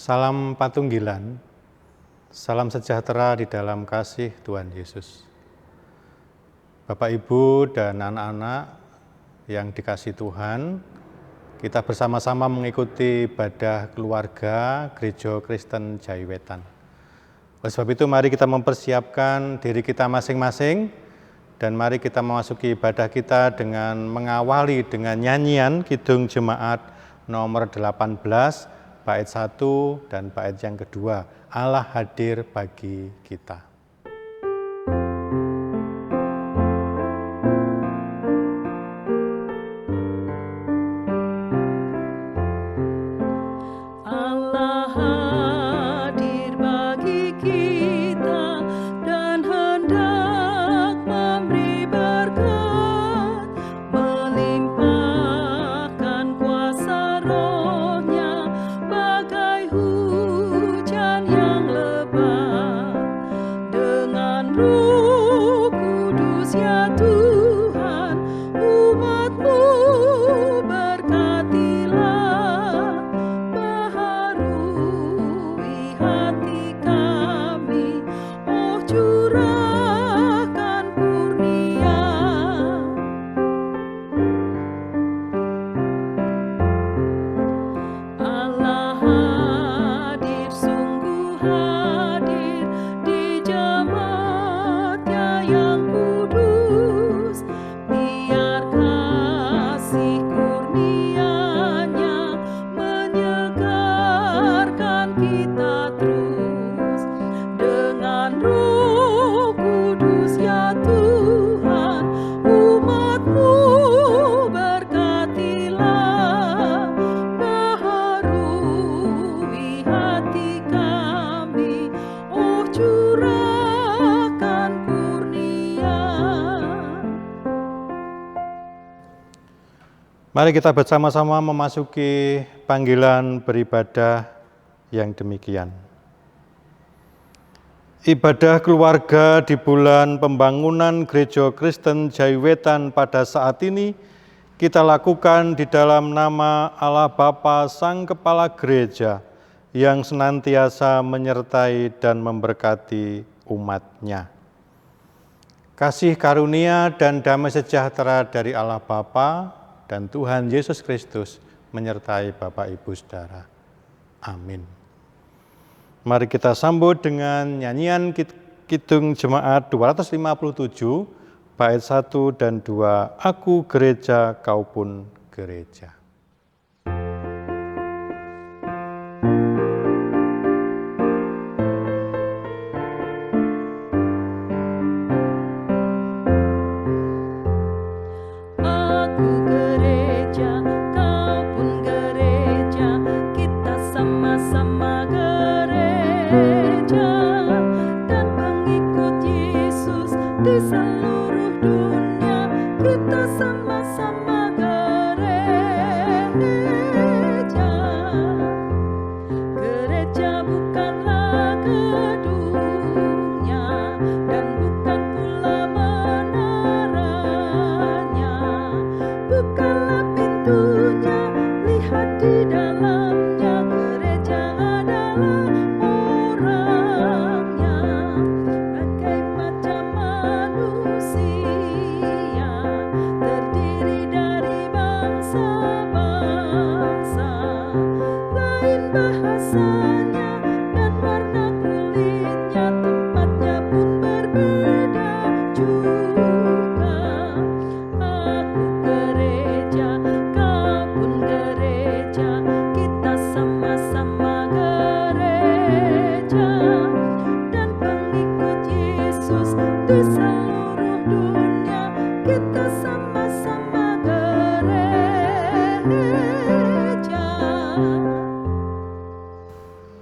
Salam Patunggilan, salam sejahtera di dalam kasih Tuhan Yesus. Bapak, Ibu, dan anak-anak yang dikasihi Tuhan, kita bersama-sama mengikuti ibadah keluarga Gereja Kristen Jaiwetan. Oleh sebab itu, mari kita mempersiapkan diri kita masing-masing, dan mari kita memasuki ibadah kita dengan mengawali dengan nyanyian Kidung Jemaat nomor 18, bait 1 dan bait yang kedua, Allah hadir bagi kita. Mari kita bersama-sama memasuki panggilan beribadah yang demikian. Ibadah keluarga di bulan pembangunan Gereja Kristen Jaiwetan pada saat ini kita lakukan di dalam nama Allah Bapa Sang Kepala Gereja yang senantiasa menyertai dan memberkati umat-Nya. Kasih karunia dan damai sejahtera dari Allah Bapa dan Tuhan Yesus Kristus menyertai Bapak Ibu Saudara. Amin. Mari kita sambut dengan nyanyian Kidung Jemaat 257, bait 1 dan 2, Aku gereja, kau pun gereja.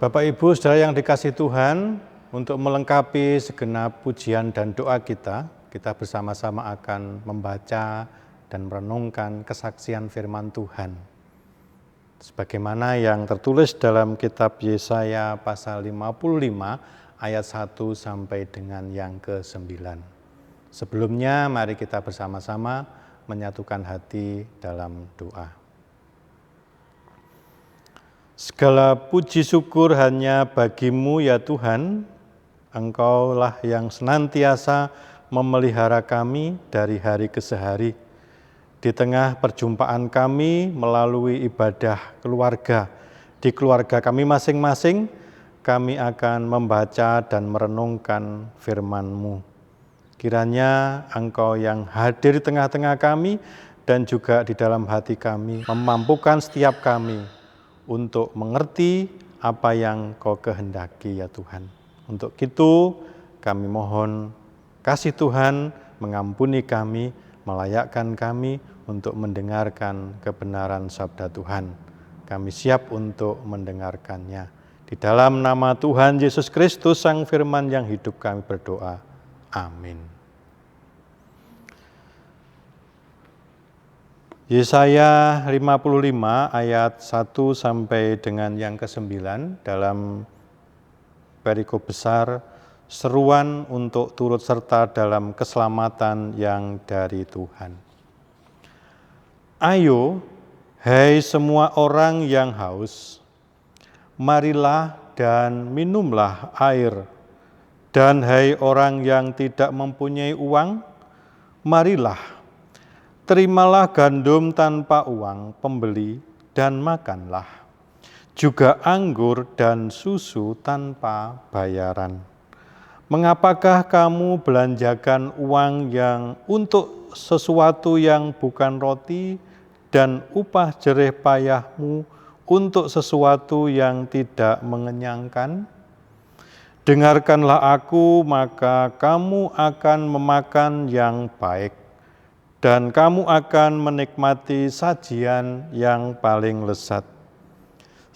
Bapak, Ibu, Saudara yang dikasihi Tuhan, untuk melengkapi segenap pujian dan doa kita bersama-sama akan membaca dan merenungkan kesaksian firman Tuhan. Sebagaimana yang tertulis dalam kitab Yesaya pasal 55 ayat 1 sampai dengan yang ke-9. Sebelumnya mari kita bersama-sama menyatukan hati dalam doa. Segala puji syukur hanya bagi-Mu ya Tuhan, Engkaulah yang senantiasa memelihara kami dari hari ke hari. Di tengah perjumpaan kami melalui ibadah keluarga, di keluarga kami masing-masing, kami akan membaca dan merenungkan firman-Mu. Kiranya Engkau yang hadir di tengah-tengah kami dan juga di dalam hati kami, memampukan setiap kami untuk mengerti apa yang Kau kehendaki ya Tuhan. Untuk itu kami mohon kasih Tuhan mengampuni kami, melayakkan kami untuk mendengarkan kebenaran sabda Tuhan. Kami siap untuk mendengarkannya. Di dalam nama Tuhan Yesus Kristus, Sang Firman yang hidup kami berdoa. Amin. Yesaya 55 ayat 1 sampai dengan yang ke-9 dalam perikop besar, seruan untuk turut serta dalam keselamatan yang dari Tuhan. Ayo, hai semua orang yang haus, marilah dan minumlah air. Dan hai orang yang tidak mempunyai uang, marilah, terimalah gandum tanpa uang pembeli dan makanlah, juga anggur dan susu tanpa bayaran. Mengapakah kamu belanjakan uang yang untuk sesuatu yang bukan roti dan upah jerih payahmu untuk sesuatu yang tidak mengenyangkan? Dengarkanlah aku, maka kamu akan memakan yang baik, dan kamu akan menikmati sajian yang paling lezat.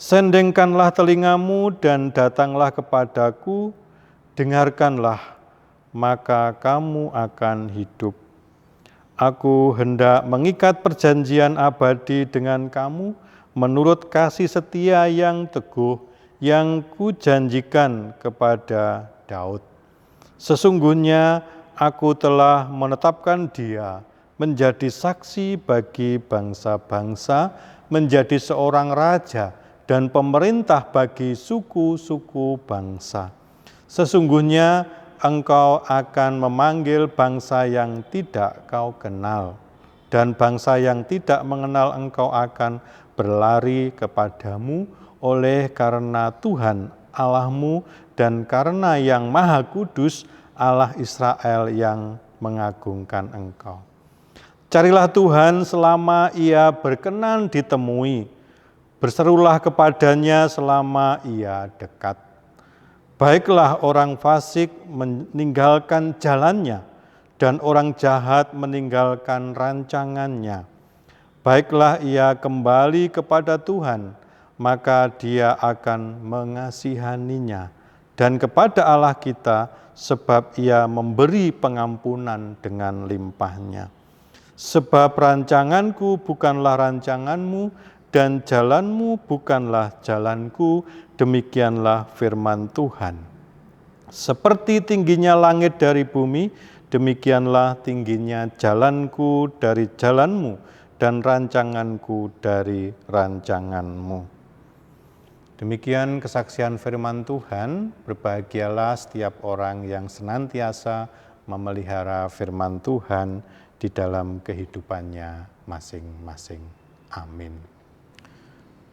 Sendengkanlah telingamu dan datanglah kepadaku, dengarkanlah, maka kamu akan hidup. Aku hendak mengikat perjanjian abadi dengan kamu menurut kasih setia yang teguh yang kujanjikan kepada Daud. Sesungguhnya aku telah menetapkan dia menjadi saksi bagi bangsa-bangsa, menjadi seorang raja dan pemerintah bagi suku-suku bangsa. Sesungguhnya engkau akan memanggil bangsa yang tidak kau kenal, dan bangsa yang tidak mengenal engkau akan berlari kepadamu oleh karena Tuhan Allahmu dan karena yang Maha Kudus Allah Israel yang mengagungkan engkau. Carilah Tuhan selama ia berkenan ditemui, berserulah kepadanya selama ia dekat. Baiklah orang fasik meninggalkan jalannya, dan orang jahat meninggalkan rancangannya. Baiklah ia kembali kepada Tuhan, maka dia akan mengasihaninya, dan kepada Allah kita, sebab ia memberi pengampunan dengan limpahnya. Sebab rancanganku bukanlah rancanganmu, dan jalanmu bukanlah jalanku, demikianlah firman Tuhan. Seperti tingginya langit dari bumi, demikianlah tingginya jalanku dari jalanmu, dan rancanganku dari rancanganmu. Demikian kesaksian firman Tuhan. Berbahagialah setiap orang yang senantiasa memelihara firman Tuhan di dalam kehidupannya masing-masing. Amin.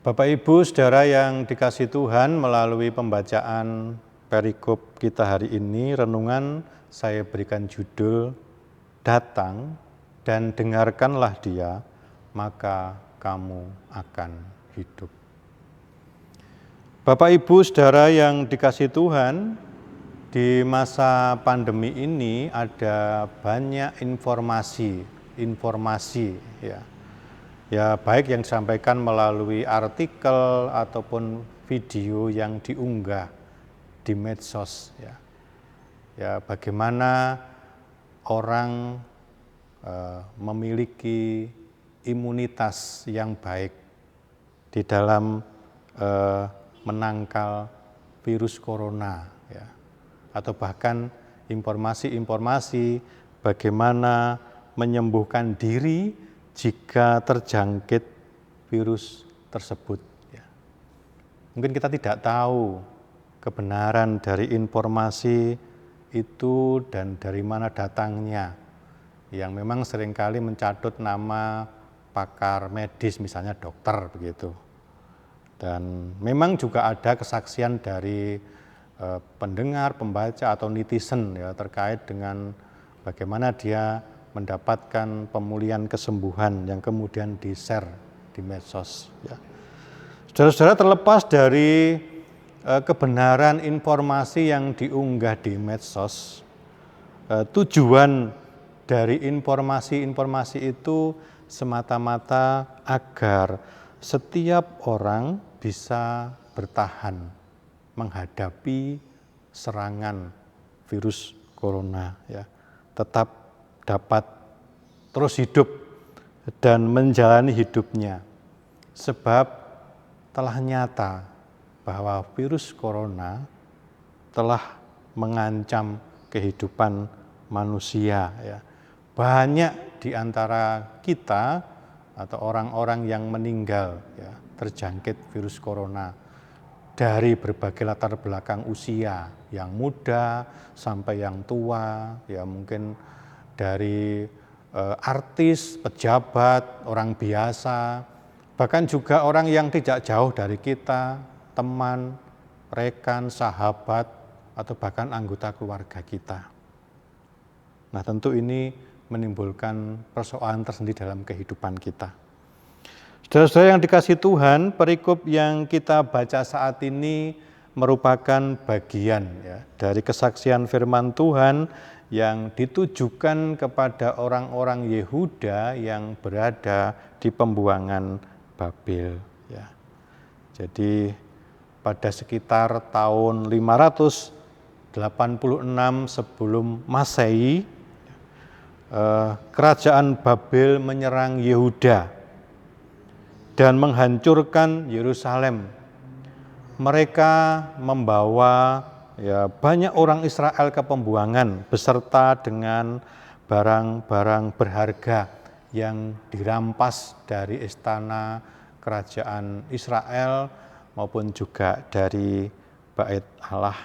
Bapak Ibu Saudara yang dikasihi Tuhan, melalui pembacaan perikop kita hari ini, renungan saya berikan judul, Datang dan dengarkanlah Dia, maka kamu akan hidup. Bapak Ibu Saudara yang dikasihi Tuhan, di masa pandemi ini ada banyak informasi ya baik yang disampaikan melalui artikel ataupun video yang diunggah di medsos ya bagaimana orang memiliki imunitas yang baik di dalam menangkal virus corona ya. Atau bahkan informasi-informasi bagaimana menyembuhkan diri jika terjangkit virus tersebut. Mungkin kita tidak tahu kebenaran dari informasi itu dan dari mana datangnya, yang memang seringkali mencatut nama pakar medis, misalnya dokter begitu. Dan memang juga ada kesaksian dari pendengar, pembaca atau netizen ya terkait dengan bagaimana dia mendapatkan pemulihan kesembuhan yang kemudian di-share di medsos ya. Saudara-saudara, terlepas dari kebenaran informasi yang diunggah di medsos, tujuan dari informasi-informasi itu semata-mata agar setiap orang bisa bertahan menghadapi serangan virus corona ya, tetap dapat terus hidup dan menjalani hidupnya, sebab telah nyata bahwa virus corona telah mengancam kehidupan manusia ya. Banyak di antara kita atau orang-orang yang meninggal ya, terjangkit virus corona dari berbagai latar belakang usia, yang muda sampai yang tua ya, mungkin dari artis, pejabat, orang biasa, bahkan juga orang yang tidak jauh dari kita, teman, rekan, sahabat, atau bahkan anggota keluarga kita. Nah, tentu ini menimbulkan persoalan tersendiri dalam kehidupan kita. Saudara-saudara yang dikasihi Tuhan, perikop yang kita baca saat ini merupakan bagian ya, dari kesaksian firman Tuhan yang ditujukan kepada orang-orang Yehuda yang berada di pembuangan Babel ya. Jadi pada sekitar tahun 586 sebelum Masehi, kerajaan Babel menyerang Yehuda dan menghancurkan Yerusalem. Mereka membawa ya banyak orang Israel ke pembuangan beserta dengan barang-barang berharga yang dirampas dari istana kerajaan Israel maupun juga dari Bait Allah.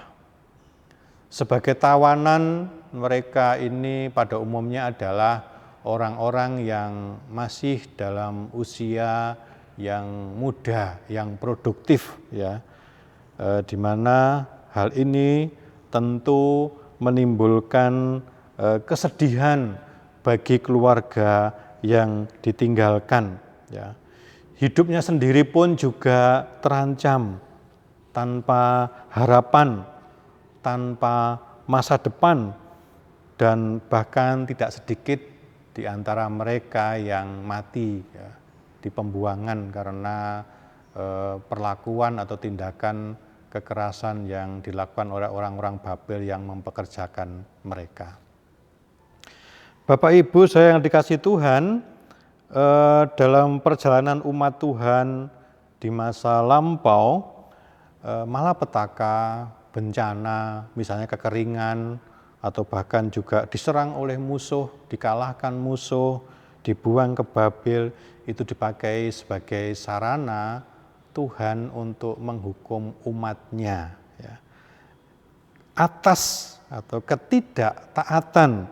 Sebagai tawanan, mereka ini pada umumnya adalah orang-orang yang masih dalam usia yang muda, yang produktif ya. Di mana hal ini tentu menimbulkan kesedihan bagi keluarga yang ditinggalkan ya. Hidupnya sendiri pun juga terancam, tanpa harapan, tanpa masa depan, dan bahkan tidak sedikit di antara mereka yang mati ya, di pembuangan karena perlakuan atau tindakan kekerasan yang dilakukan oleh orang-orang Babel yang mempekerjakan mereka. Bapak Ibu saya yang dikasihi Tuhan, dalam perjalanan umat Tuhan di masa lampau, malapetaka, bencana, misalnya kekeringan, atau bahkan juga diserang oleh musuh, dikalahkan musuh, dibuang ke Babel, itu dipakai sebagai sarana Tuhan untuk menghukum umatnya ya, atas atau ketidaktaatan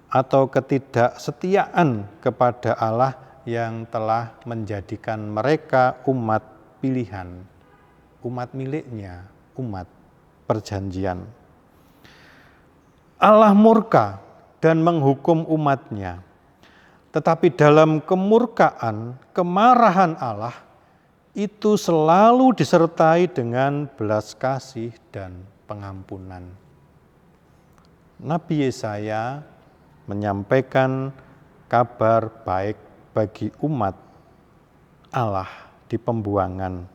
atau ketidaksetiaan kepada Allah yang telah menjadikan mereka umat pilihan, umat miliknya, umat perjanjian. Allah murka dan menghukum umatnya, tetapi dalam kemurkaan, kemarahan Allah itu selalu disertai dengan belas kasih dan pengampunan. Nabi Yesaya menyampaikan kabar baik bagi umat Allah di pembuangan,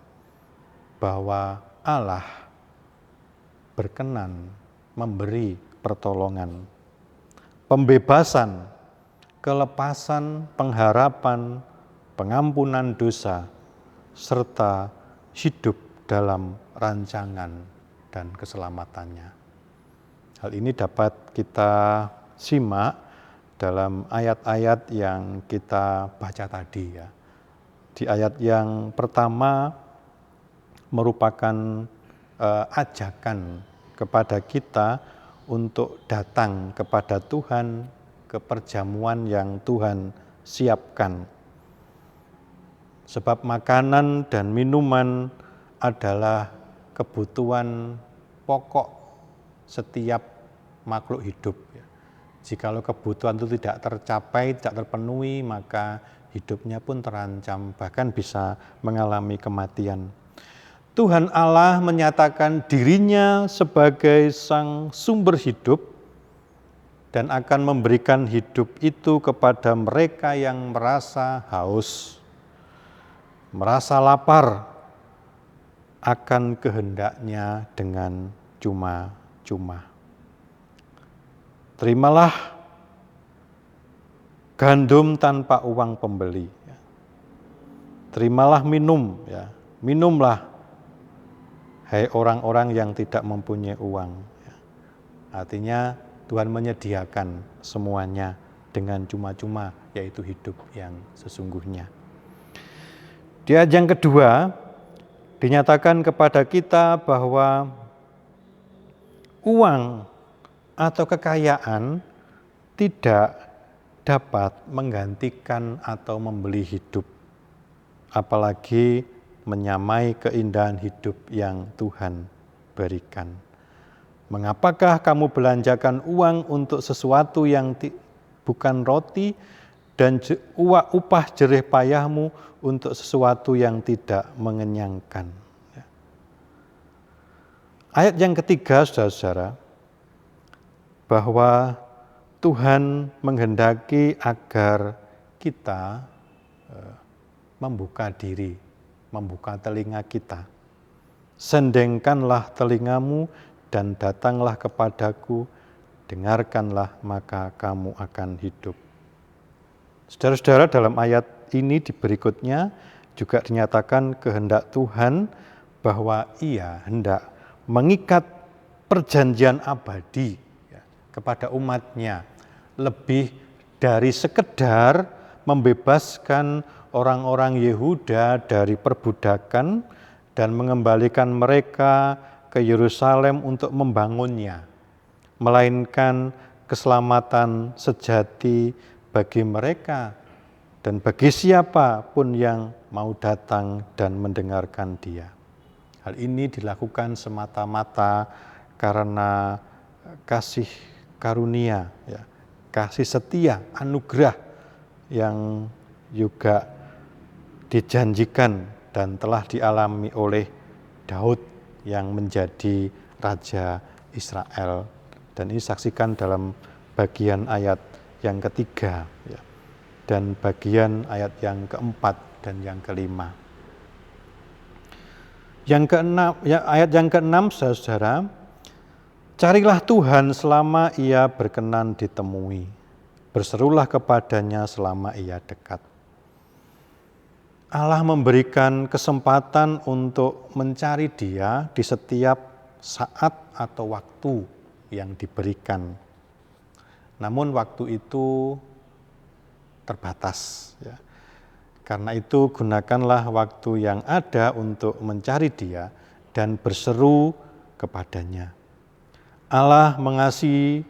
bahwa Allah berkenan memberi pertolongan, pembebasan, kelepasan, pengharapan, pengampunan dosa, serta hidup dalam rancangan dan keselamatannya. Hal ini dapat kita simak dalam ayat-ayat yang kita baca tadi ya. Di ayat yang pertama, merupakan ajakan kepada kita untuk datang kepada Tuhan, ke perjamuan yang Tuhan siapkan. Sebab makanan dan minuman adalah kebutuhan pokok setiap makhluk hidup. Jikalau kebutuhan itu tidak tercapai, tidak terpenuhi, maka hidupnya pun terancam, bahkan bisa mengalami kematian. Tuhan Allah menyatakan dirinya sebagai sang sumber hidup dan akan memberikan hidup itu kepada mereka yang merasa haus, merasa lapar akan kehendaknya dengan cuma-cuma. Terimalah gandum tanpa uang pembeli. Terimalah minum, minumlah hai orang-orang yang tidak mempunyai uang. Artinya Tuhan menyediakan semuanya dengan cuma-cuma, yaitu hidup yang sesungguhnya. Di ayat yang kedua, dinyatakan kepada kita bahwa uang atau kekayaan tidak dapat menggantikan atau membeli hidup, apalagi menyamai keindahan hidup yang Tuhan berikan. Mengapakah kamu belanjakan uang untuk sesuatu yang bukan roti dan upah jerih payahmu untuk sesuatu yang tidak mengenyangkan? Ayat yang ketiga, saudara-saudara, bahwa Tuhan menghendaki agar kita membuka diri, membuka telinga kita. Sendengkanlah telingamu dan datanglah kepadaku, dengarkanlah maka kamu akan hidup. Saudara-saudara, dalam ayat ini di berikutnya juga dinyatakan kehendak Tuhan bahwa Ia hendak mengikat perjanjian abadi kepada umatnya, lebih dari sekedar membebaskan orang-orang Yehuda dari perbudakan dan mengembalikan mereka ke Yerusalem untuk membangunnya, melainkan keselamatan sejati bagi mereka dan bagi siapapun yang mau datang dan mendengarkan Dia. Hal ini dilakukan semata-mata karena kasih karunia, kasih setia, anugerah yang juga dijanjikan dan telah dialami oleh Daud yang menjadi Raja Israel. Dan ini saksikan dalam bagian ayat yang ketiga dan bagian ayat yang keempat dan yang kelima. Yang keenam, ayat yang keenam, saudara, carilah Tuhan selama Ia berkenan ditemui, berserulah kepadanya selama Ia dekat. Allah memberikan kesempatan untuk mencari Dia di setiap saat atau waktu yang diberikan. Namun waktu itu terbatas. Karena itu gunakanlah waktu yang ada untuk mencari Dia dan berseru kepadanya. Allah mengasihi,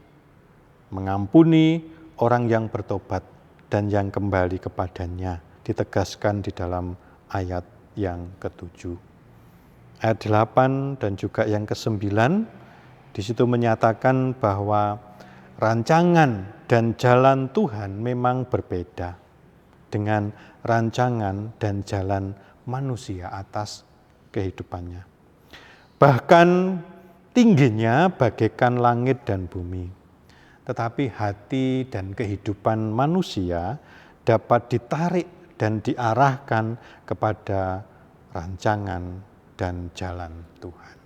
mengampuni orang yang bertobat dan yang kembali kepadanya, ditegaskan di dalam ayat yang ke-7. Ayat 8 dan juga yang ke-9, di situ menyatakan bahwa rancangan dan jalan Tuhan memang berbeda dengan rancangan dan jalan manusia atas kehidupannya. Bahkan tingginya bagaikan langit dan bumi, tetapi hati dan kehidupan manusia dapat ditarik dan diarahkan kepada rancangan dan jalan Tuhan.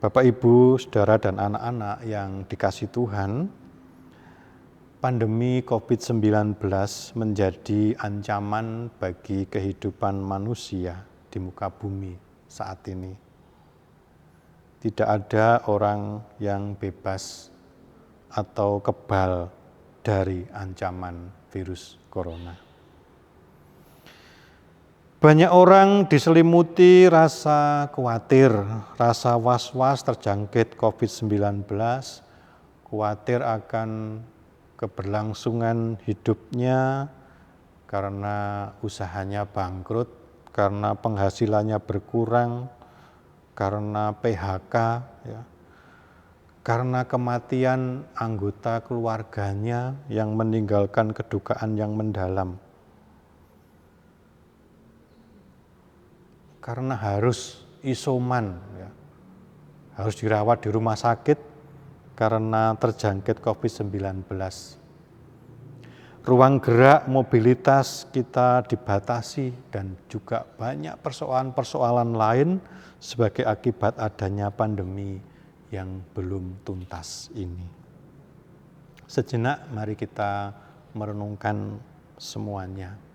Bapak, Ibu, Saudara, dan anak-anak yang dikasihi Tuhan, pandemi COVID-19 menjadi ancaman bagi kehidupan manusia di muka bumi saat ini. Tidak ada orang yang bebas atau kebal dari ancaman virus corona. Banyak orang diselimuti rasa khawatir, rasa was-was terjangkit COVID-19, khawatir akan keberlangsungan hidupnya karena usahanya bangkrut, karena penghasilannya berkurang, karena PHK, ya, karena kematian anggota keluarganya yang meninggalkan kedukaan yang mendalam. Karena harus isoman, ya, harus dirawat di rumah sakit karena terjangkit COVID-19. Ruang gerak mobilitas kita dibatasi dan juga banyak persoalan-persoalan lain sebagai akibat adanya pandemi yang belum tuntas ini. Sejenak mari kita merenungkan semuanya.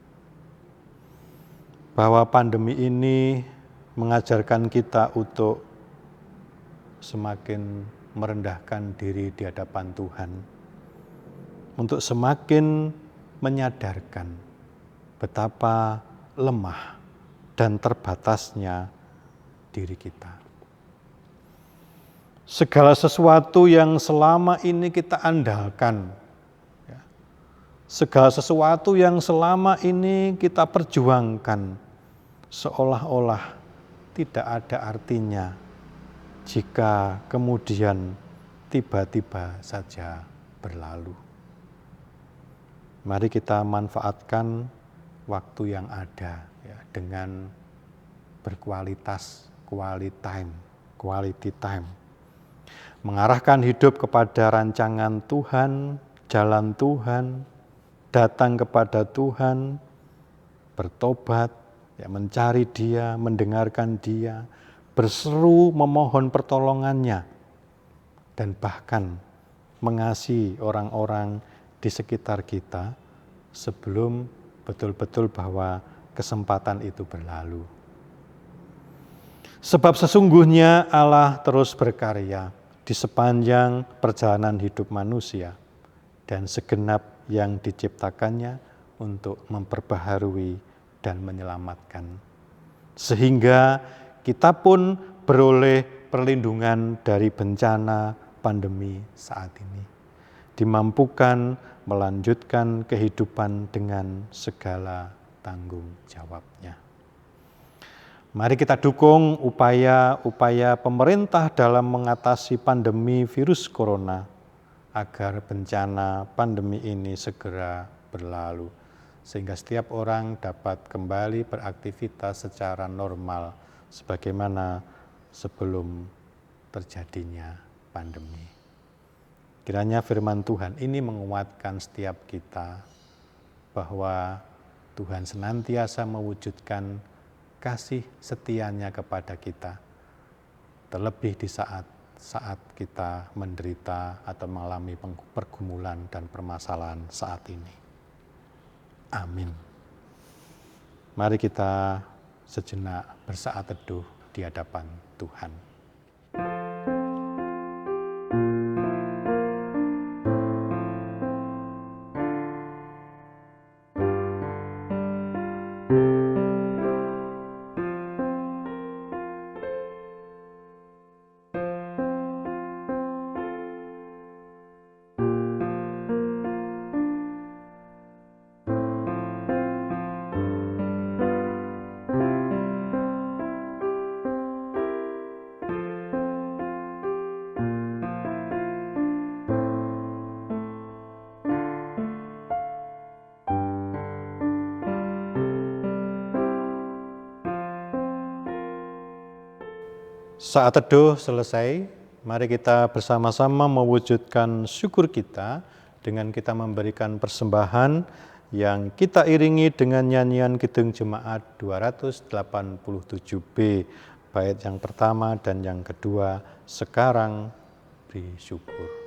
Bahwa pandemi ini mengajarkan kita untuk semakin merendahkan diri di hadapan Tuhan, untuk semakin menyadarkan betapa lemah dan terbatasnya diri kita. Segala sesuatu yang selama ini kita andalkan, segala sesuatu yang selama ini kita perjuangkan, seolah-olah tidak ada artinya jika kemudian tiba-tiba saja berlalu. Mari kita manfaatkan waktu yang ada, ya, dengan berkualitas, quality time. Mengarahkan hidup kepada rancangan Tuhan, jalan Tuhan, datang kepada Tuhan, bertobat, ya, mencari Dia, mendengarkan Dia, berseru memohon pertolongannya, dan bahkan mengasihi orang-orang di sekitar kita sebelum betul-betul bahwa kesempatan itu berlalu. Sebab sesungguhnya Allah terus berkarya di sepanjang perjalanan hidup manusia dan segenap yang diciptakannya untuk memperbaharui dan menyelamatkan. Sehingga kita pun beroleh perlindungan dari bencana pandemi saat ini. Dimampukan melanjutkan kehidupan dengan segala tanggung jawabnya. Mari kita dukung upaya-upaya pemerintah dalam mengatasi pandemi virus corona agar bencana pandemi ini segera berlalu, sehingga setiap orang dapat kembali beraktivitas secara normal sebagaimana sebelum terjadinya pandemi. Kiranya firman Tuhan ini menguatkan setiap kita bahwa Tuhan senantiasa mewujudkan kasih setianya kepada kita, terlebih di saat kita menderita atau mengalami pergumulan dan permasalahan saat ini. Amin. Mari kita sejenak bersaat teduh di hadapan Tuhan. Saat teduh selesai, mari kita bersama-sama mewujudkan syukur kita dengan kita memberikan persembahan yang kita iringi dengan nyanyian Kidung Jemaat 287B, bait yang pertama dan yang kedua, Sekarang Beri Syukur.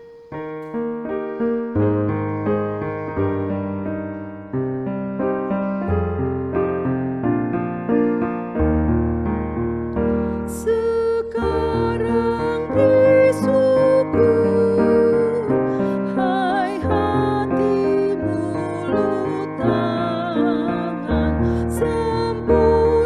Sembuh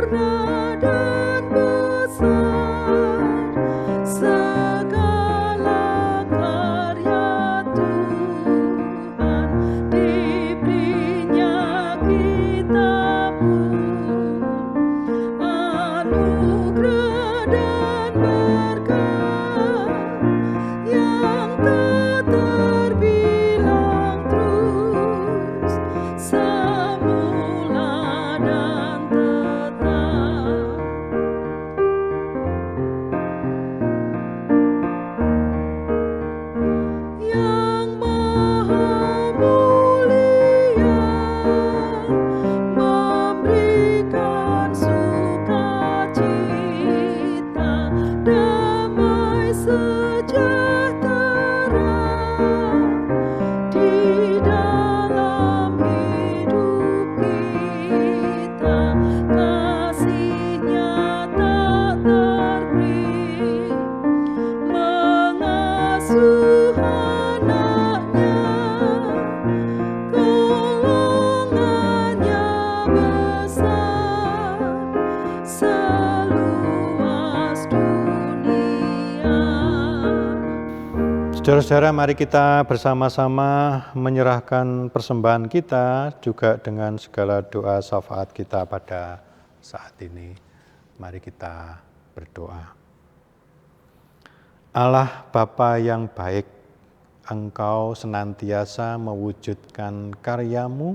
Saudara-saudara, mari kita bersama-sama menyerahkan persembahan kita juga dengan segala doa syafaat kita pada saat ini. Mari kita berdoa. Allah Bapa yang baik, Engkau senantiasa mewujudkan karya-Mu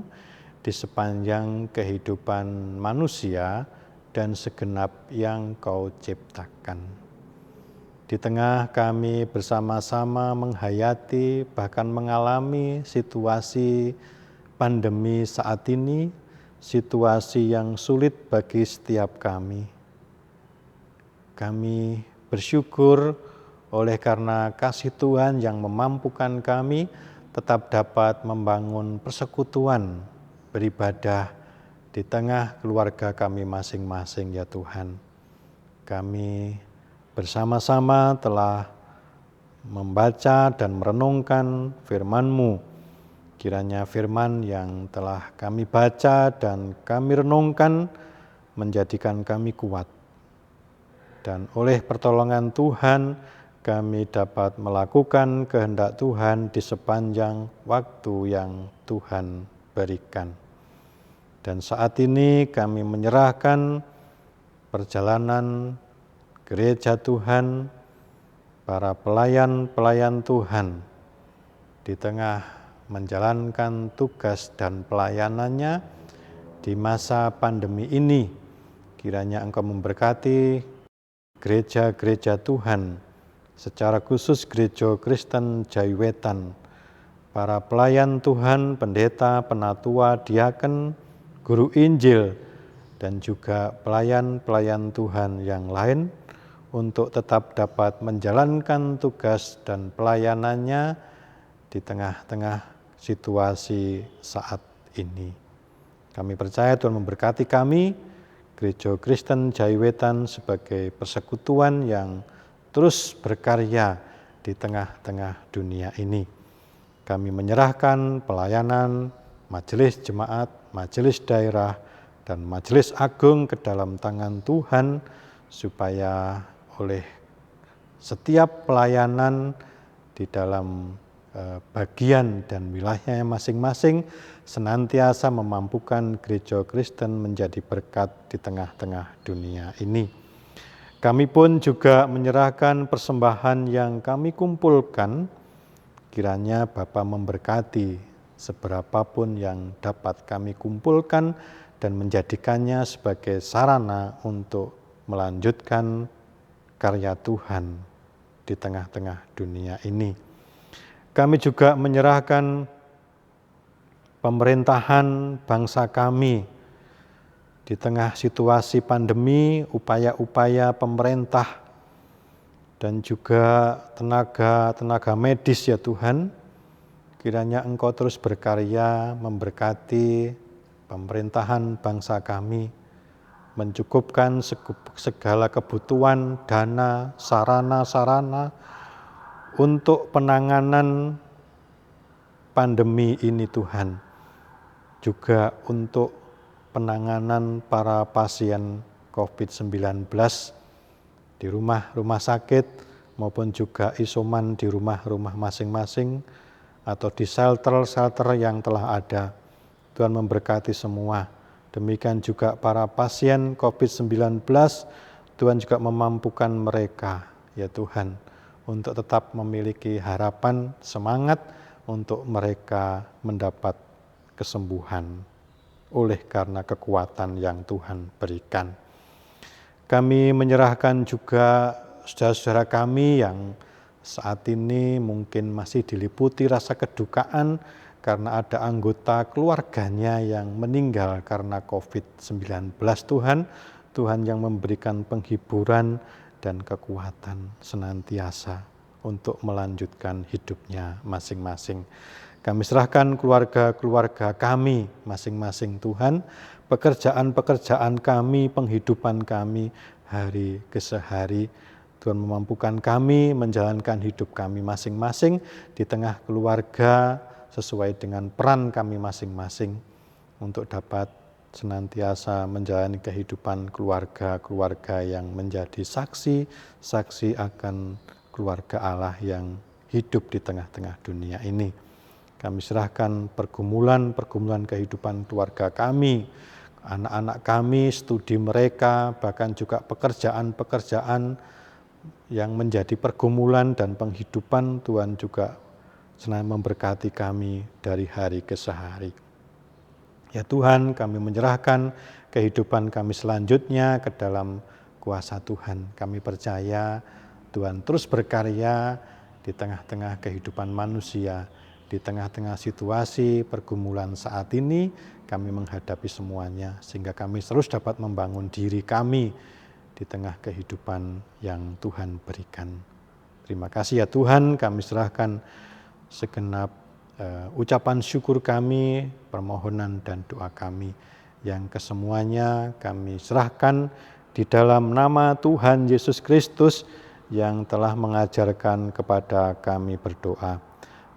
di sepanjang kehidupan manusia dan segenap yang Kau ciptakan. Di tengah kami bersama-sama menghayati bahkan mengalami situasi pandemi saat ini, situasi yang sulit bagi setiap kami. Kami bersyukur oleh karena kasih Tuhan yang memampukan kami tetap dapat membangun persekutuan, beribadah di tengah keluarga kami masing-masing ya Tuhan. Kami bersama-sama telah membaca dan merenungkan firman-Mu. Kiranya firman yang telah kami baca dan kami renungkan menjadikan kami kuat. Dan oleh pertolongan Tuhan kami dapat melakukan kehendak Tuhan di sepanjang waktu yang Tuhan berikan. Dan saat ini kami menyerahkan perjalanan Gereja Tuhan, para pelayan-pelayan Tuhan di tengah menjalankan tugas dan pelayanannya di masa pandemi ini. Kiranya Engkau memberkati gereja-gereja Tuhan, secara khusus Gereja Kristen Jaiwetan, para pelayan Tuhan, pendeta, penatua, diaken, guru Injil, dan juga pelayan-pelayan Tuhan yang lain, untuk tetap dapat menjalankan tugas dan pelayanannya di tengah-tengah situasi saat ini. Kami percaya Tuhan memberkati kami, Gereja Kristen Jaiwetan sebagai persekutuan yang terus berkarya di tengah-tengah dunia ini. Kami menyerahkan pelayanan majelis jemaat, majelis daerah, dan majelis agung ke dalam tangan Tuhan, supaya oleh setiap pelayanan di dalam bagian dan wilayahnya masing-masing senantiasa memampukan gereja Kristen menjadi berkat di tengah-tengah dunia ini. Kami pun juga menyerahkan persembahan yang kami kumpulkan, kiranya Bapa memberkati seberapapun yang dapat kami kumpulkan dan menjadikannya sebagai sarana untuk melanjutkan karya Tuhan di tengah-tengah dunia ini. Kami juga menyerahkan pemerintahan bangsa kami di tengah situasi pandemi, upaya-upaya pemerintah dan juga tenaga medis ya Tuhan. Kiranya Engkau terus berkarya memberkati pemerintahan bangsa kami, mencukupkan segala kebutuhan dana, sarana-sarana untuk penanganan pandemi ini Tuhan. Juga untuk penanganan para pasien COVID-19 di rumah-rumah sakit maupun juga isoman di rumah-rumah masing-masing atau di shelter-shelter yang telah ada. Tuhan memberkati semua. Demikian juga para pasien COVID-19, Tuhan juga memampukan mereka, ya Tuhan, untuk tetap memiliki harapan, semangat untuk mereka mendapat kesembuhan oleh karena kekuatan yang Tuhan berikan. Kami menyerahkan juga saudara-saudara kami yang saat ini mungkin masih diliputi rasa kedukaan karena ada anggota keluarganya yang meninggal karena COVID-19. Tuhan yang memberikan penghiburan dan kekuatan senantiasa untuk melanjutkan hidupnya masing-masing. Kami serahkan keluarga-keluarga kami masing-masing Tuhan, pekerjaan-pekerjaan kami, penghidupan kami hari ke hari. Tuhan memampukan kami menjalankan hidup kami masing-masing di tengah keluarga sesuai dengan peran kami masing-masing untuk dapat senantiasa menjalani kehidupan keluarga-keluarga yang menjadi saksi akan keluarga Allah yang hidup di tengah-tengah dunia ini. Kami serahkan pergumulan kehidupan keluarga kami, anak-anak kami, studi mereka, bahkan juga pekerjaan-pekerjaan yang menjadi pergumulan dan penghidupan. Tuhan juga senang memberkati kami dari hari ke hari. Ya Tuhan, kami menyerahkan kehidupan kami selanjutnya ke dalam kuasa Tuhan. Kami percaya Tuhan terus berkarya di tengah-tengah kehidupan manusia, di tengah-tengah situasi pergumulan saat ini. Kami menghadapi semuanya sehingga kami terus dapat membangun diri kami di tengah kehidupan yang Tuhan berikan. Terima kasih ya Tuhan, kami serahkan segenap ucapan syukur kami, permohonan dan doa kami yang kesemuanya kami serahkan di dalam nama Tuhan Yesus Kristus yang telah mengajarkan kepada kami berdoa.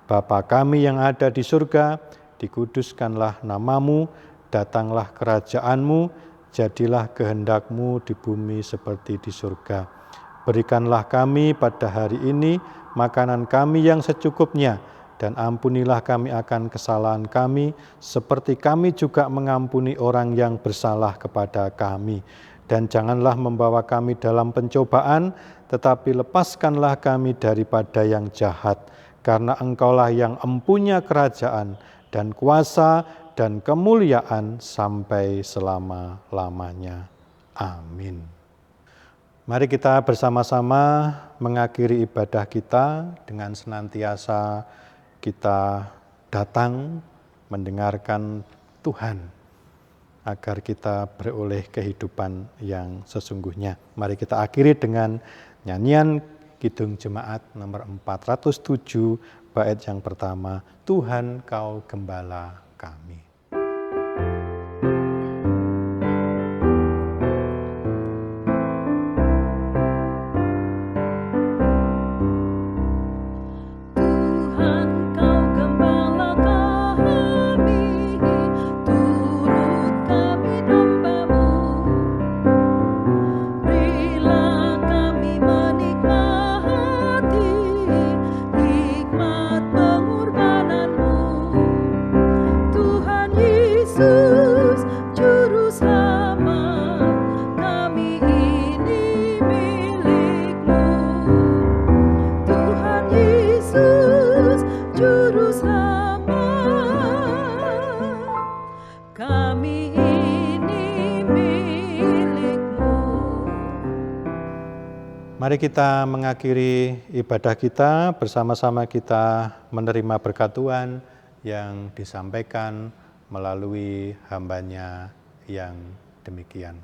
Bapa kami yang ada di surga, dikuduskanlah namamu, datanglah kerajaanmu, jadilah kehendak-Mu di bumi seperti di surga. Berikanlah kami pada hari ini makanan kami yang secukupnya, dan ampunilah kami akan kesalahan kami, seperti kami juga mengampuni orang yang bersalah kepada kami. Dan janganlah membawa kami dalam pencobaan, tetapi lepaskanlah kami daripada yang jahat. Karena Engkaulah yang empunya kerajaan dan kuasa dan kemuliaan sampai selama-lamanya. Amin. Mari kita bersama-sama mengakhiri ibadah kita dengan senantiasa kita datang mendengarkan Tuhan agar kita beroleh kehidupan yang sesungguhnya. Mari kita akhiri dengan nyanyian Kidung Jemaat nomor 407 bait yang pertama, Tuhan Kau Gembala kami. Mari kita mengakhiri ibadah kita, bersama-sama kita menerima berkat Tuhan yang disampaikan melalui hamba-Nya yang demikian.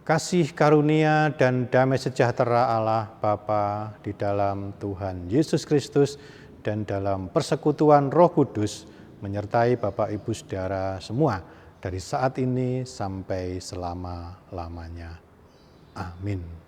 Kasih karunia dan damai sejahtera Allah Bapa di dalam Tuhan Yesus Kristus dan dalam persekutuan Roh Kudus menyertai Bapak Ibu Saudara semua dari saat ini sampai selama-lamanya. Amin.